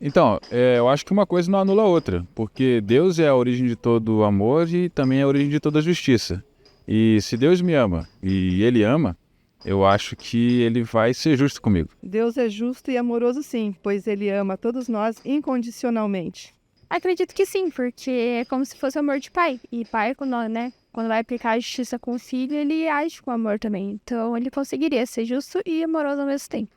Então, eu acho que uma coisa não anula a outra, porque Deus é a origem de todo amor e também é a origem de toda justiça. E se Deus me ama e Ele ama, eu acho que Ele vai ser justo comigo. Deus é justo e amoroso sim, pois Ele ama todos nós incondicionalmente. Acredito que sim, porque é como se fosse amor de pai. E pai, quando vai aplicar a justiça com o filho, ele age com amor também. Então, ele conseguiria ser justo e amoroso ao mesmo tempo.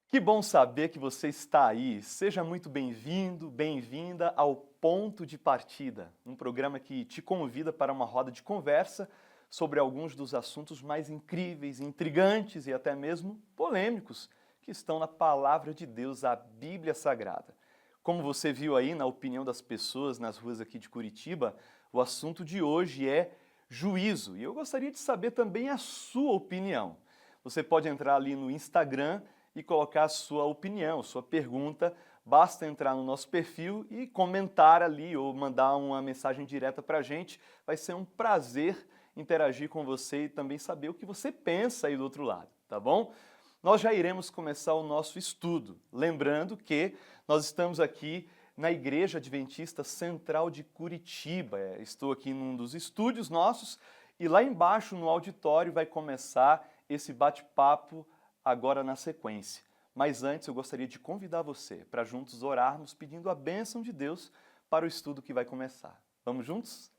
Que bom saber que você está aí. Seja muito bem-vindo, bem-vinda ao Ponto de Partida, um programa que te convida para uma roda de conversa sobre alguns dos assuntos mais incríveis, intrigantes e até mesmo polêmicos que estão na Palavra de Deus, a Bíblia Sagrada. Como você viu aí na opinião das pessoas nas ruas aqui de Curitiba, o assunto de hoje é juízo. E eu gostaria de saber também a sua opinião. Você pode entrar ali no Instagram e colocar a sua opinião, sua pergunta. Basta entrar no nosso perfil e comentar ali ou mandar uma mensagem direta para a gente. Vai ser um prazer interagir com você e também saber o que você pensa aí do outro lado, tá bom? Nós já iremos começar o nosso estudo. Lembrando que nós estamos aqui na Igreja Adventista Central de Curitiba. Estou aqui num dos estúdios nossos e lá embaixo no auditório vai começar esse bate-papo agora na sequência. Mas antes eu gostaria de convidar você para juntos orarmos pedindo a bênção de Deus para o estudo que vai começar. Vamos juntos?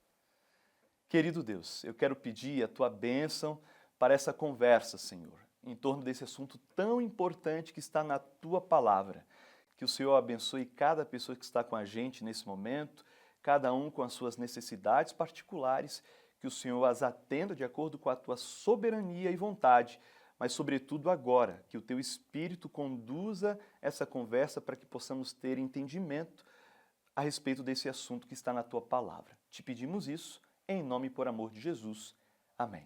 Querido Deus, eu quero pedir a Tua bênção para essa conversa, Senhor, em torno desse assunto tão importante que está na Tua Palavra. Que o Senhor abençoe cada pessoa que está com a gente nesse momento, cada um com as suas necessidades particulares, que o Senhor as atenda de acordo com a Tua soberania e vontade, mas, sobretudo, agora, que o Teu Espírito conduza essa conversa para que possamos ter entendimento a respeito desse assunto que está na Tua Palavra. Te pedimos isso, em nome e por amor de Jesus. Amém.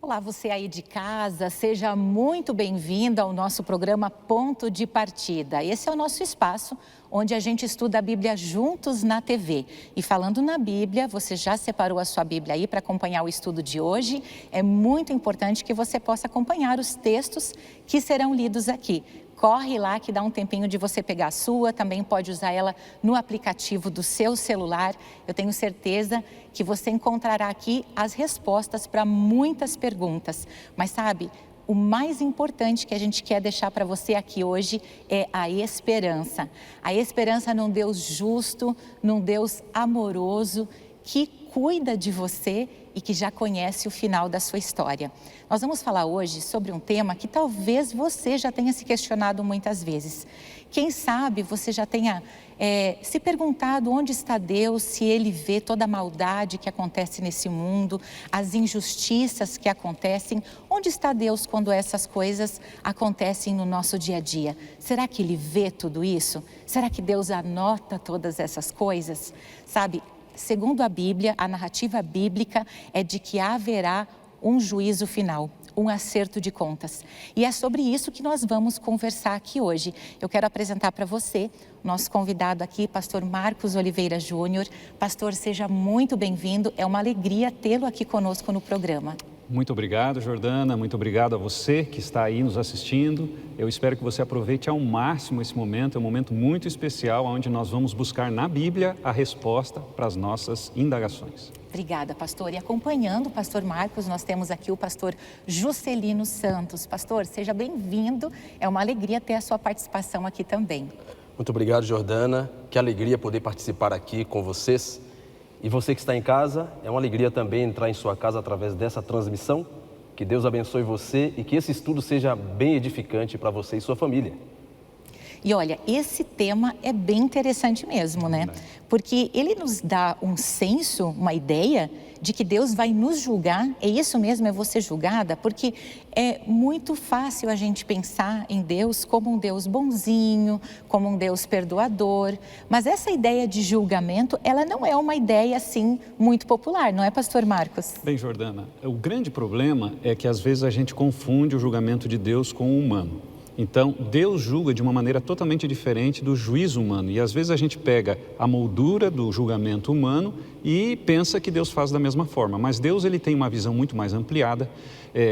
Olá, você aí de casa, seja muito bem-vindo ao nosso programa Ponto de Partida. Esse é o nosso espaço onde a gente estuda a Bíblia juntos na TV. E falando na Bíblia, você já separou a sua Bíblia aí para acompanhar o estudo de hoje? É muito importante que você possa acompanhar os textos que serão lidos aqui. Corre lá que dá um tempinho de você pegar a sua, também pode usar ela no aplicativo do seu celular. Eu tenho certeza que você encontrará aqui as respostas para muitas perguntas. Mas sabe, o mais importante que a gente quer deixar para você aqui hoje é a esperança. A esperança num Deus justo, num Deus amoroso, que cuida de você e que já conhece o final da sua história. Nós vamos falar hoje sobre um tema que talvez você já tenha se questionado muitas vezes. Quem sabe você já tenha se perguntado onde está Deus, se Ele vê toda a maldade que acontece nesse mundo, as injustiças que acontecem. Onde está Deus quando essas coisas acontecem no nosso dia a dia? Será que Ele vê tudo isso? Será que Deus anota todas essas coisas? Sabe, segundo a Bíblia, a narrativa bíblica é de que haverá um juízo final, um acerto de contas. E é sobre isso que nós vamos conversar aqui hoje. Eu quero apresentar para você nosso convidado aqui, pastor Marcos Oliveira Júnior. Pastor, seja muito bem-vindo. É uma alegria tê-lo aqui conosco no programa. Muito obrigado, Jordana. Muito obrigado a você que está aí nos assistindo. Eu espero que você aproveite ao máximo esse momento. É um momento muito especial, onde nós vamos buscar na Bíblia a resposta para as nossas indagações. Obrigada, pastor. E acompanhando o pastor Marcos, nós temos aqui o pastor Juscelino Santos. Pastor, seja bem-vindo. É uma alegria ter a sua participação aqui também. Muito obrigado, Jordana. Que alegria poder participar aqui com vocês. E você que está em casa, é uma alegria também entrar em sua casa através dessa transmissão. Que Deus abençoe você e que esse estudo seja bem edificante para você e sua família. E olha, esse tema é bem interessante mesmo, né? Porque ele nos dá um senso, uma ideia de que Deus vai nos julgar. É isso mesmo, é você julgada? Porque é muito fácil a gente pensar em Deus como um Deus bonzinho, como um Deus perdoador. Mas essa ideia de julgamento, ela não é uma ideia assim muito popular, não é, pastor Marcos? Bem, Jordana, o grande problema é que às vezes a gente confunde o julgamento de Deus com o humano. Então, Deus julga de uma maneira totalmente diferente do juízo humano. E às vezes a gente pega a moldura do julgamento humano e pensa que Deus faz da mesma forma. Mas Deus ele tem uma visão muito mais ampliada.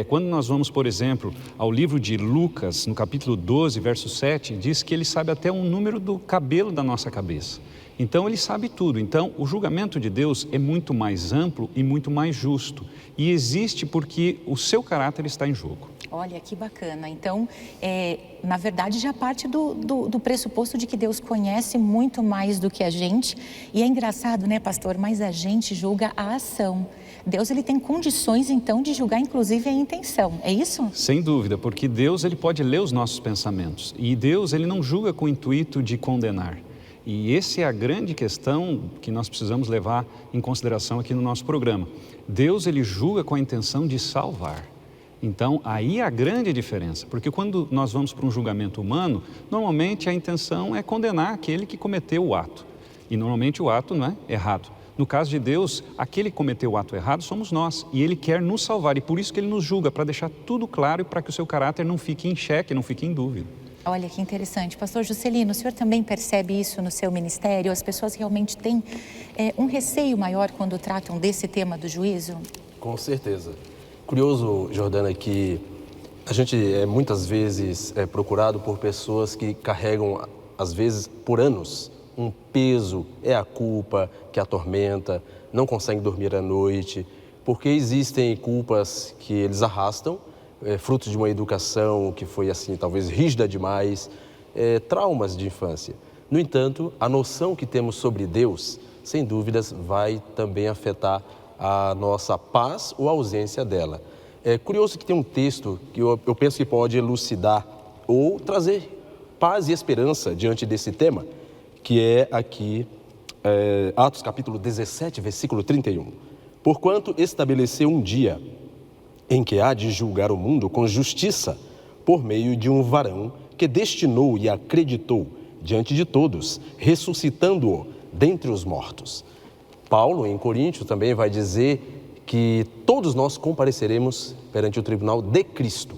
Quando nós vamos, por exemplo, ao livro de Lucas, no capítulo 12, verso 7, diz que ele sabe até um número do cabelo da nossa cabeça. Então, ele sabe tudo. Então, o julgamento de Deus é muito mais amplo e muito mais justo. E existe porque o seu caráter está em jogo. Olha, que bacana. Então, na verdade, já parte do pressuposto de que Deus conhece muito mais do que a gente. E é engraçado, né, pastor? Mas a gente julga a ação. Deus ele tem condições, então, de julgar, inclusive, a intenção. É isso? Sem dúvida, porque Deus ele pode ler os nossos pensamentos. E Deus ele não julga com o intuito de condenar. E essa é a grande questão que nós precisamos levar em consideração aqui no nosso programa. Deus ele julga com a intenção de salvar. Então, aí é a grande diferença, porque quando nós vamos para um julgamento humano, normalmente a intenção é condenar aquele que cometeu o ato. E normalmente o ato não é errado. No caso de Deus, aquele que cometeu o ato errado somos nós. E Ele quer nos salvar, e por isso que Ele nos julga, para deixar tudo claro e para que o seu caráter não fique em xeque, não fique em dúvida. Olha que interessante. Pastor Juscelino, o senhor também percebe isso no seu ministério? As pessoas realmente têm um receio maior quando tratam desse tema do juízo? Com certeza. Curioso, Jordana, que a gente muitas vezes é procurado por pessoas que carregam, às vezes, por anos, um peso, a culpa que atormenta, não conseguem dormir à noite, porque existem culpas que eles arrastam, fruto de uma educação que foi, assim, talvez rígida demais, traumas de infância. No entanto, a noção que temos sobre Deus, sem dúvidas, vai também afetar a nossa paz ou a ausência dela. É curioso que tem um texto que eu penso que pode elucidar ou trazer paz e esperança diante desse tema, que é aqui, Atos capítulo 17, versículo 31. Porquanto estabeleceu um dia em que há de julgar o mundo com justiça, por meio de um varão que destinou e acreditou diante de todos, ressuscitando-o dentre os mortos. Paulo, em Coríntios, também vai dizer que todos nós compareceremos perante o tribunal de Cristo.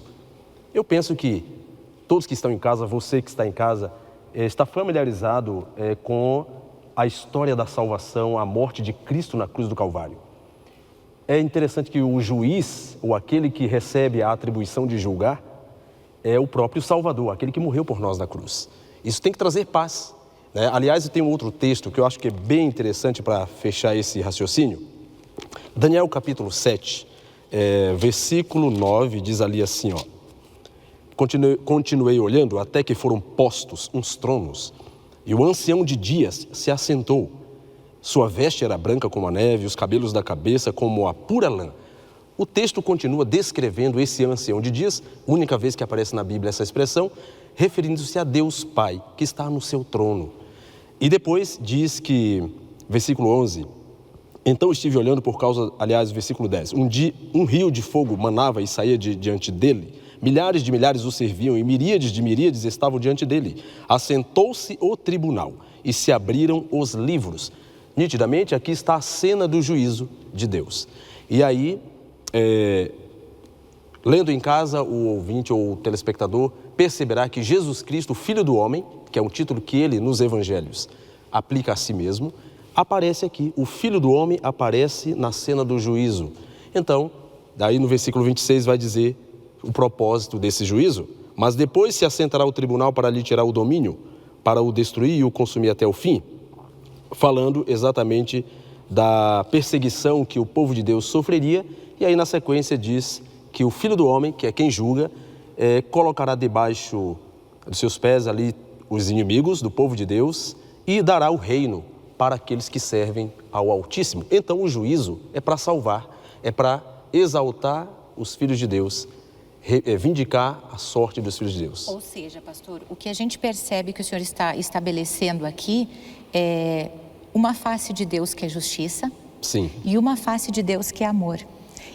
Eu penso que todos que estão em casa, você que está em casa, está familiarizado com a história da salvação, a morte de Cristo na cruz do Calvário. É interessante que o juiz, ou aquele que recebe a atribuição de julgar, é o próprio Salvador, aquele que morreu por nós na cruz. Isso tem que trazer paz. Aliás, eu tenho um outro texto que eu acho que é bem interessante para fechar esse raciocínio. Daniel capítulo 7, versículo 9, diz ali assim, ó. Continuei olhando até que foram postos uns tronos, e o ancião de dias se assentou. Sua veste era branca como a neve, os cabelos da cabeça como a pura lã. O texto continua descrevendo esse ancião de dias, única vez que aparece na Bíblia essa expressão, referindo-se a Deus Pai, que está no seu trono. E depois diz que, versículo 11, então estive olhando por causa, aliás, versículo 10, um rio de fogo manava e saía diante dele, milhares de milhares o serviam e miríades de miríades estavam diante dele. Assentou-se o tribunal e se abriram os livros. Nitidamente, aqui está a cena do juízo de Deus. E aí, lendo em casa, o ouvinte ou o telespectador perceberá que Jesus Cristo, Filho do Homem, que é um título que ele, nos evangelhos, aplica a si mesmo, aparece aqui. O Filho do Homem aparece na cena do juízo. Então, daí no versículo 26 vai dizer o propósito desse juízo. Mas depois se assentará o tribunal para lhe tirar o domínio, para o destruir e o consumir até o fim. Falando exatamente da perseguição que o povo de Deus sofreria. E aí na sequência diz que o Filho do Homem, que é quem julga, colocará debaixo dos seus pés ali os inimigos do povo de Deus e dará o reino para aqueles que servem ao Altíssimo. Então o juízo é para salvar, é para exaltar os filhos de Deus, vindicar a sorte dos filhos de Deus. Ou seja, pastor, o que a gente percebe que o senhor está estabelecendo aqui é uma face de Deus que é justiça. Sim. E uma face de Deus que é amor.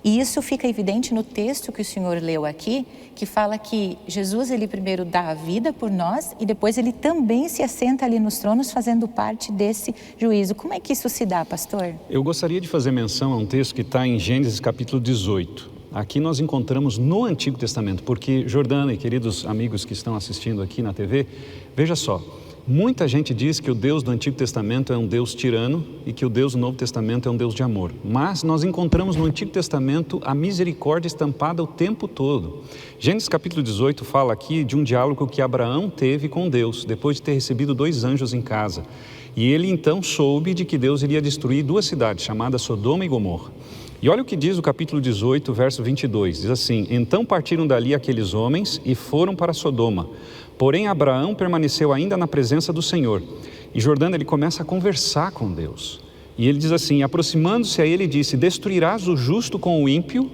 E isso fica evidente no texto que o senhor leu aqui, que fala que Jesus, ele primeiro dá a vida por nós e depois ele também se assenta ali nos tronos fazendo parte desse juízo. Como é que isso se dá, pastor? Eu gostaria de fazer menção a um texto que está em Gênesis capítulo 18. aqui nós encontramos no Antigo Testamento, porque Jordana e queridos amigos que estão assistindo aqui na TV, veja só, muita gente diz que o Deus do Antigo Testamento é um Deus tirano e que o Deus do Novo Testamento é um Deus de amor. Mas nós encontramos no Antigo Testamento a misericórdia estampada o tempo todo. Gênesis capítulo 18 fala aqui de um diálogo que Abraão teve com Deus, depois de ter recebido 2 anjos em casa. E ele então soube de que Deus iria destruir 2 cidades, chamadas Sodoma e Gomorra. E olha o que diz o capítulo 18, verso 22, diz assim: então partiram dali aqueles homens e foram para Sodoma. Porém, Abraão permaneceu ainda na presença do Senhor. E Jordana, ele começa a conversar com Deus. E ele diz assim, aproximando-se a ele, disse, destruirás o justo com o ímpio?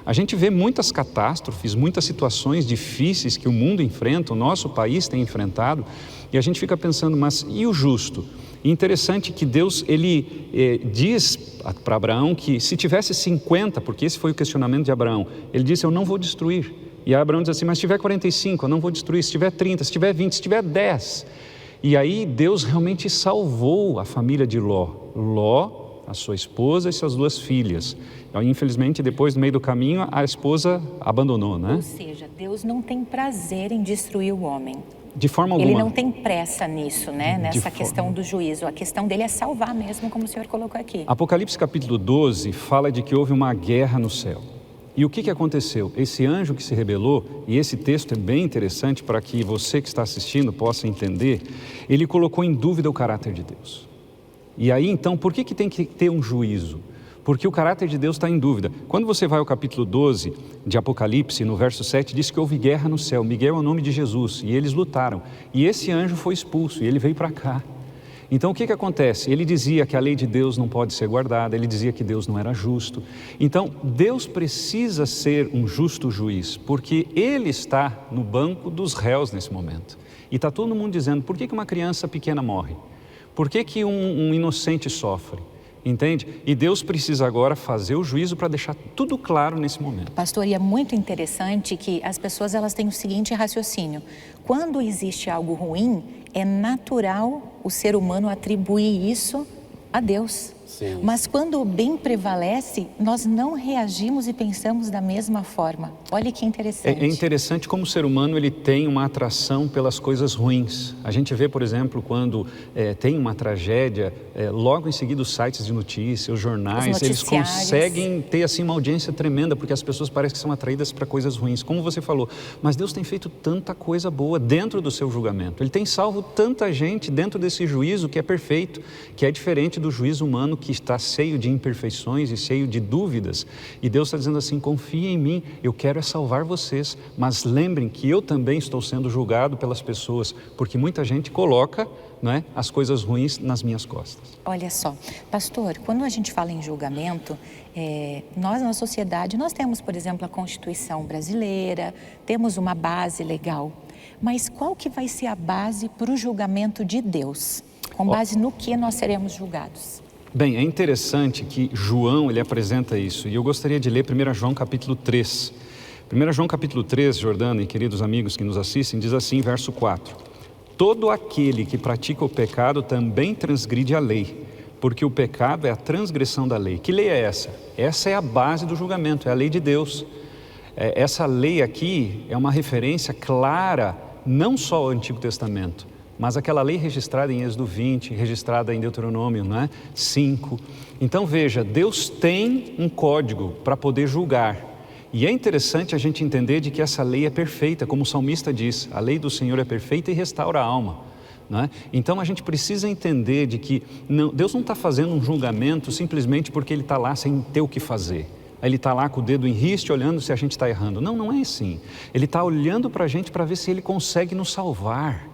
A gente vê muitas catástrofes, muitas situações difíceis que o mundo enfrenta, o nosso país tem enfrentado, e a gente fica pensando, mas e o justo? E interessante que Deus, ele diz para Abraão que se tivesse 50, porque esse foi o questionamento de Abraão, ele disse, eu não vou destruir. E Abraão diz assim, mas se tiver 45, eu não vou destruir, se tiver 30, se tiver 20, se tiver 10. E aí Deus realmente salvou a família de Ló. Ló, a sua esposa e suas 2 filhas. Infelizmente, depois, no meio do caminho, a esposa abandonou, né? Ou seja, Deus não tem prazer em destruir o homem. De forma alguma. Ele não tem pressa nisso, né? Nessa questão do juízo. A questão dele é salvar mesmo, como o senhor colocou aqui. Apocalipse capítulo 12 fala de que houve uma guerra no céu. E o que aconteceu? Esse anjo que se rebelou, e esse texto é bem interessante para que você que está assistindo possa entender, ele colocou em dúvida o caráter de Deus. E aí então, por que tem que ter um juízo? Porque o caráter de Deus está em dúvida. Quando você vai ao capítulo 12 de Apocalipse, no verso 7, diz que houve guerra no céu. Miguel é o nome de Jesus, e eles lutaram. E esse anjo foi expulso, e ele veio para cá. Então o que acontece? Ele dizia que a lei de Deus não pode ser guardada, ele dizia que Deus não era justo. Então Deus precisa ser um justo juiz, porque Ele está no banco dos réus nesse momento. E está todo mundo dizendo, por que uma criança pequena morre? Por que um inocente sofre? Entende? E Deus precisa agora fazer o juízo para deixar tudo claro nesse momento. Pastor, e é muito interessante que as pessoas elas têm o seguinte raciocínio. Quando existe algo ruim, é natural o ser humano atribuir isso a Deus. Sim. Mas quando o bem prevalece, nós não reagimos e pensamos da mesma forma. Olha que interessante. É interessante como o ser humano ele tem uma atração pelas coisas ruins. A gente vê, por exemplo, quando tem uma tragédia, logo em seguida os sites de notícias, os jornais, eles conseguem ter assim uma audiência tremenda, porque as pessoas parecem que são atraídas para coisas ruins. Como você falou, mas Deus tem feito tanta coisa boa dentro do seu julgamento. Ele tem salvo tanta gente dentro desse juízo que é perfeito, que é diferente do juízo humano que está cheio de imperfeições e cheio de dúvidas. E Deus está dizendo assim, confiem em mim, eu quero salvar vocês, mas lembrem que eu também estou sendo julgado pelas pessoas, porque muita gente coloca, não é, as coisas ruins nas minhas costas. Olha só, pastor, quando a gente fala em julgamento, nós na sociedade, nós temos, por exemplo, a Constituição brasileira, temos uma base legal, mas qual que vai ser a base para o julgamento de Deus? Com base no que nós seremos julgados? Bem, é interessante que João, ele apresenta isso, e eu gostaria de ler 1 João capítulo 3. 1 João capítulo 3, Jordana e queridos amigos que nos assistem, diz assim, verso 4. Todo aquele que pratica o pecado também transgride a lei, porque o pecado é a transgressão da lei. Que lei é essa? Essa é a base do julgamento, é a lei de Deus. Essa lei aqui é uma referência clara, não só ao Antigo Testamento, mas aquela lei registrada em Êxodo 20, registrada em Deuteronômio 5. Então veja, Deus tem um código para poder julgar. E é interessante a gente entender de que essa lei é perfeita, como o salmista diz, a lei do Senhor é perfeita e restaura a alma. Então a gente precisa entender de que Deus não está fazendo um julgamento simplesmente porque Ele está lá sem ter o que fazer. Ele está lá com o dedo em riste olhando se a gente está errando. Não, não é assim. Ele está olhando para a gente para ver se Ele consegue nos salvar.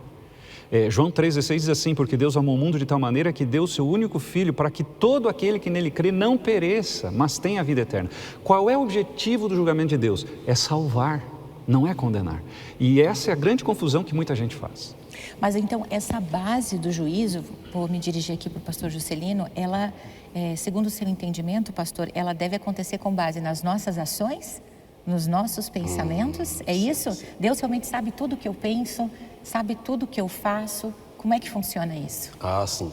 João 3,16 diz assim, porque Deus amou o mundo de tal maneira que deu o seu único Filho para que todo aquele que nele crê não pereça, mas tenha a vida eterna. Qual é o objetivo do julgamento de Deus? É salvar, não é condenar. E essa é a grande confusão que muita gente faz. Mas então essa base do juízo, vou me dirigir aqui para o pastor Juscelino, ela, segundo o seu entendimento, pastor, ela deve acontecer com base nas nossas ações, nos nossos pensamentos, é isso? Deus realmente sabe tudo o que eu penso, sabe tudo o que eu faço, como é que funciona isso? Ah, sim.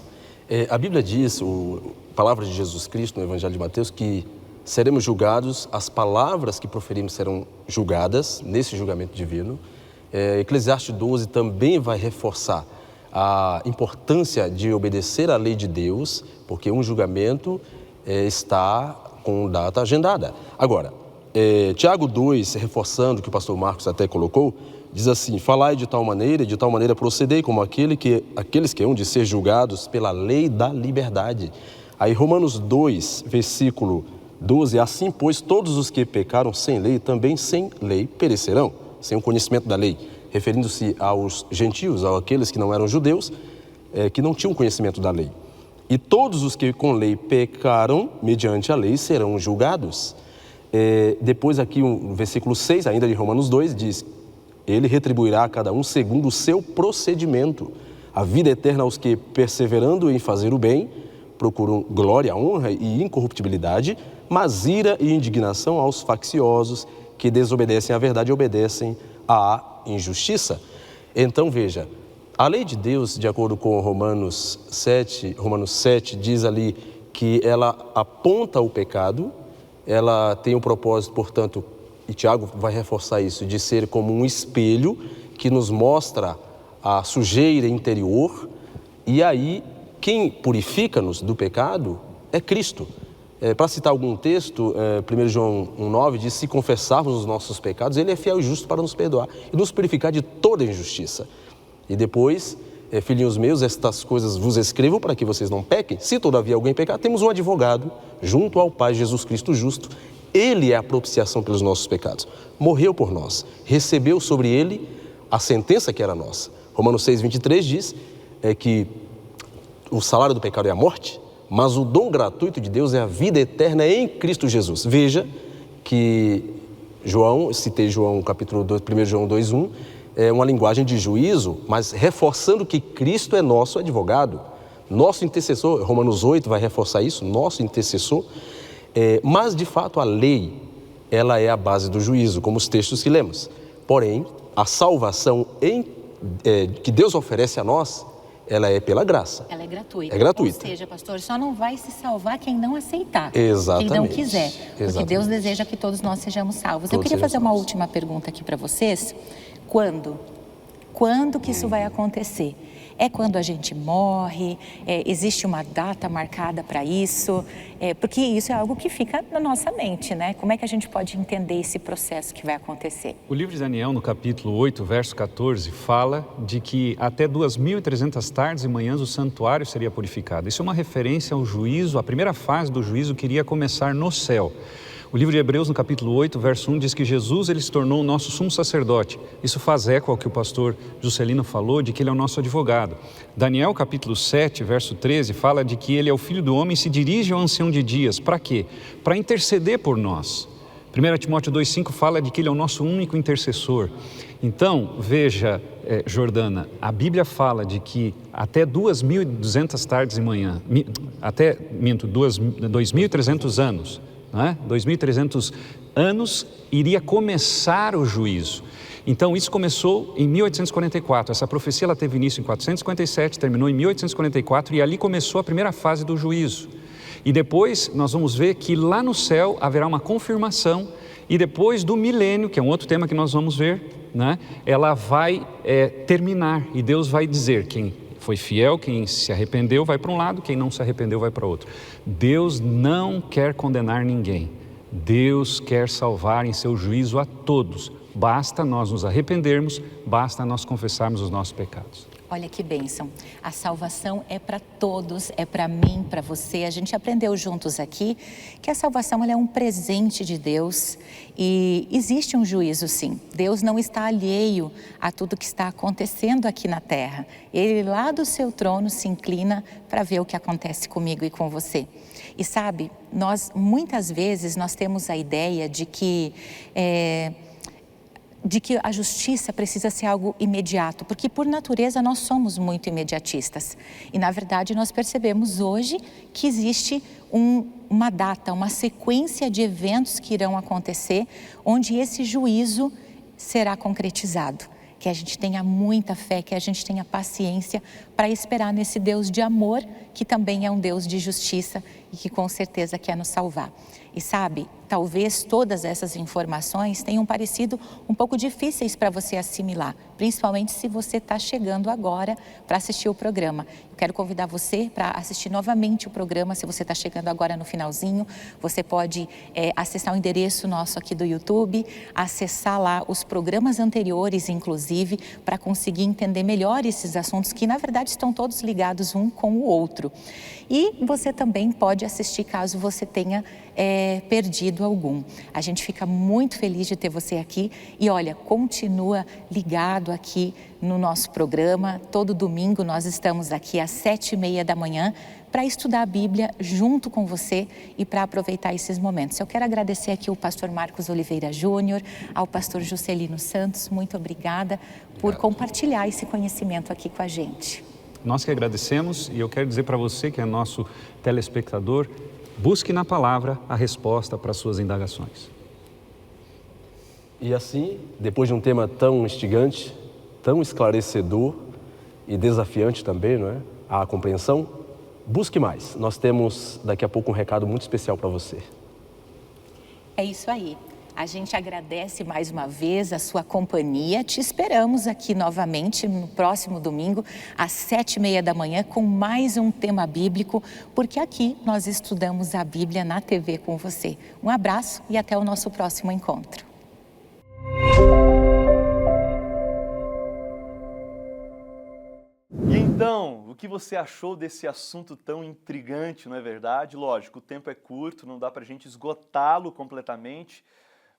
A Bíblia diz, a palavra de Jesus Cristo no Evangelho de Mateus, que seremos julgados, as palavras que proferimos serão julgadas nesse julgamento divino. Eclesiastes 12 também vai reforçar a importância de obedecer à lei de Deus, porque um julgamento está com data agendada. Agora, Tiago 2, reforçando o que o pastor Marcos até colocou, diz assim: falai de tal maneira, e de tal maneira procedei, como aqueles que hão de ser julgados pela lei da liberdade. Aí Romanos 2, versículo 12, assim, pois, todos os que pecaram sem lei, também sem lei perecerão, sem o conhecimento da lei, referindo-se aos gentios, àqueles que não eram judeus, que não tinham conhecimento da lei. E todos os que com lei pecaram, mediante a lei, serão julgados. Depois aqui, o versículo 6, ainda de Romanos 2, diz: ele retribuirá a cada um segundo o seu procedimento. A vida eterna aos que, perseverando em fazer o bem, procuram glória, honra e incorruptibilidade, mas ira e indignação aos facciosos que desobedecem à verdade e obedecem à injustiça. Então veja, a lei de Deus, de acordo com Romanos 7 diz ali que ela aponta o pecado, ela tem o propósito, portanto, e Tiago vai reforçar isso, de ser como um espelho que nos mostra a sujeira interior, e aí quem purifica-nos do pecado é Cristo. Para citar algum texto, 1 João 1,9 diz: se confessarmos os nossos pecados, ele é fiel e justo para nos perdoar e nos purificar de toda injustiça. E depois, filhinhos meus, estas coisas vos escrevo para que vocês não pequem. Se todavia alguém pecar, temos um advogado junto ao Pai, Jesus Cristo justo. Ele é a propiciação pelos nossos pecados. Morreu por nós, recebeu sobre ele a sentença que era nossa. Romanos 6,23 diz que o salário do pecado é a morte, mas o dom gratuito de Deus é a vida eterna em Cristo Jesus. Veja que citei João capítulo 2, 1 João 2,1, é uma linguagem de juízo, mas reforçando que Cristo é nosso advogado, nosso intercessor. Romanos 8 vai reforçar isso, nosso intercessor. Mas, de fato, a lei, ela é a base do juízo, como os textos que lemos. Porém, a salvação que Deus oferece a nós, ela é pela graça. Ela é gratuita. É gratuita. Ou seja, pastor, só não vai se salvar quem não aceitar. Exatamente. Quem não quiser. Porque Exatamente. Deus deseja que todos nós sejamos salvos. Todos Eu queria fazer sejamos uma salvos. última pergunta aqui para vocês. Quando? Quando que isso vai acontecer? É quando a gente morre? Existe uma data marcada para isso? Porque isso é algo que fica na nossa mente, né? Como é que a gente pode entender esse processo que vai acontecer? O livro de Daniel, no capítulo 8, verso 14, fala de que até 2.300 tardes e manhãs o santuário seria purificado. Isso é uma referência ao juízo, a primeira fase do juízo que iria começar no céu. O livro de Hebreus, no capítulo 8, verso 1, diz que Jesus ele se tornou o nosso sumo sacerdote. Isso faz eco ao que o pastor Juscelino falou, de que ele é o nosso advogado. Daniel, capítulo 7, verso 13, fala de que ele é o Filho do Homem e se dirige ao ancião de dias. Para quê? Para interceder por nós. 1 Timóteo 2,5 fala de que ele é o nosso único intercessor. Então, veja, Jordana, a Bíblia fala de que até 2.200 tardes e manhã, 2.300 anos, 2.300 anos iria começar o juízo. Então isso começou em 1844, essa profecia ela teve início em 457, terminou em 1844 e ali começou a primeira fase do juízo. E depois nós vamos ver que lá no céu haverá uma confirmação e depois do milênio, que é um outro tema que nós vamos ver, ela vai terminar e Deus vai dizer quem foi fiel, quem se arrependeu vai para um lado, quem não se arrependeu vai para outro. Deus não quer condenar ninguém. Deus quer salvar em seu juízo a todos. Basta nós nos arrependermos, basta nós confessarmos os nossos pecados. Olha que bênção. A salvação é para todos, é para mim, para você. A gente aprendeu juntos aqui que a salvação ela é um presente de Deus e existe um juízo sim. Deus não está alheio a tudo que está acontecendo aqui na terra. Ele lá do seu trono se inclina para ver o que acontece comigo e com você. E sabe, muitas vezes nós temos a ideia de que a justiça precisa ser algo imediato, porque por natureza nós somos muito imediatistas. E na verdade nós percebemos hoje que existe uma data, uma sequência de eventos que irão acontecer, onde esse juízo será concretizado. Que a gente tenha muita fé, que a gente tenha paciência para esperar nesse Deus de amor, que também é um Deus de justiça e que com certeza quer nos salvar. E sabe, talvez todas essas informações tenham parecido um pouco difíceis para você assimilar, principalmente se você está chegando agora para assistir o programa. Eu quero convidar você para assistir novamente o programa. Se você está chegando agora no finalzinho, você pode acessar o endereço nosso aqui do YouTube, acessar lá os programas anteriores, inclusive, para conseguir entender melhor esses assuntos que, na verdade, estão todos ligados um com o outro. E você também pode assistir caso você tenha perdido algum. A gente fica muito feliz de ter você aqui e olha, continua ligado aqui no nosso programa. Todo domingo nós estamos aqui às 7h30 da manhã para estudar a Bíblia junto com você e para aproveitar esses momentos. Eu quero agradecer aqui o pastor Marcos Oliveira Júnior, ao pastor Juscelino Santos. Muito obrigada por compartilhar esse conhecimento aqui com a gente. Nós que agradecemos e eu quero dizer para você que é nosso telespectador, busque na palavra a resposta para as suas indagações. E assim, depois de um tema tão instigante, tão esclarecedor e desafiante também, não é? A compreensão, busque mais. Nós temos daqui a pouco um recado muito especial para você. É isso aí. A gente agradece mais uma vez a sua companhia. Te esperamos aqui novamente no próximo domingo, às 7h30 da manhã, com mais um tema bíblico, porque aqui nós estudamos a Bíblia na TV com você. Um abraço e até o nosso próximo encontro. E então, o que você achou desse assunto tão intrigante, não é verdade? Lógico, o tempo é curto, não dá pra gente esgotá-lo completamente,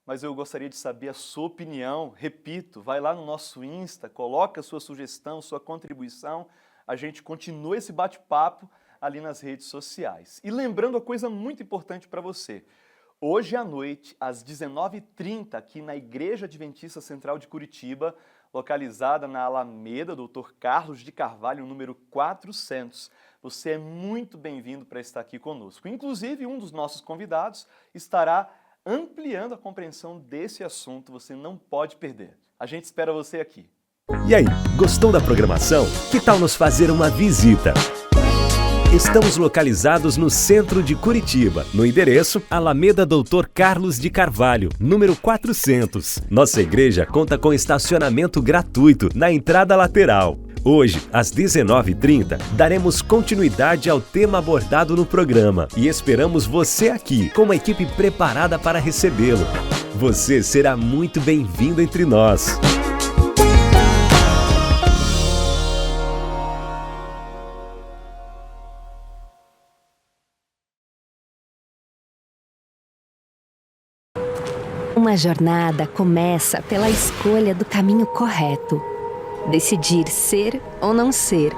mas eu gostaria de saber a sua opinião. Repito, vai lá no nosso Insta, coloca a sua sugestão, sua contribuição, a gente continua esse bate-papo ali nas redes sociais. E lembrando a coisa muito importante para você, hoje à noite, às 19h30, aqui na Igreja Adventista Central de Curitiba, localizada na Alameda Dr. Carlos de Carvalho, número 400. Você é muito bem-vindo para estar aqui conosco. Inclusive, um dos nossos convidados estará ampliando a compreensão desse assunto. Você não pode perder. A gente espera você aqui. E aí, gostou da programação? Que tal nos fazer uma visita? Estamos localizados no centro de Curitiba, no endereço Alameda Dr. Carlos de Carvalho, número 400. Nossa igreja conta com estacionamento gratuito na entrada lateral. Hoje, às 19h30, daremos continuidade ao tema abordado no programa e esperamos você aqui, com uma equipe preparada para recebê-lo. Você será muito bem-vindo entre nós. Uma jornada começa pela escolha do caminho correto. Decidir ser ou não ser,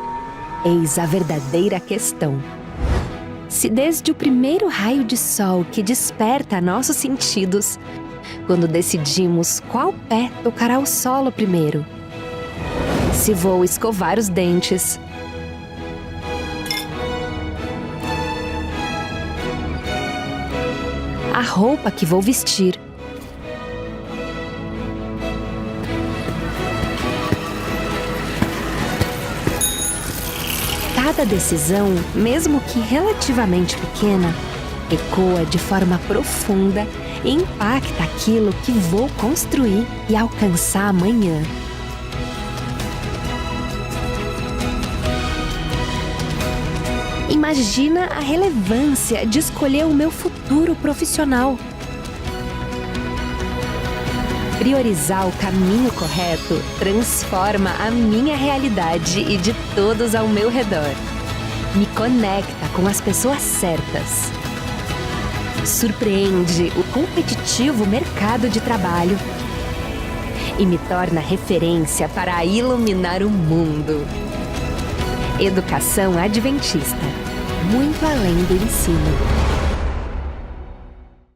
eis a verdadeira questão. Se desde o primeiro raio de sol que desperta nossos sentidos, quando decidimos qual pé tocará o solo primeiro, se vou escovar os dentes, a roupa que vou vestir, cada decisão, mesmo que relativamente pequena, ecoa de forma profunda e impacta aquilo que vou construir e alcançar amanhã. Imagina a relevância de escolher o meu futuro profissional. Priorizar o caminho correto transforma a minha realidade e de todos ao meu redor. Me conecta com as pessoas certas. Surpreende o competitivo mercado de trabalho e me torna referência para iluminar o mundo. Educação Adventista, muito além do ensino.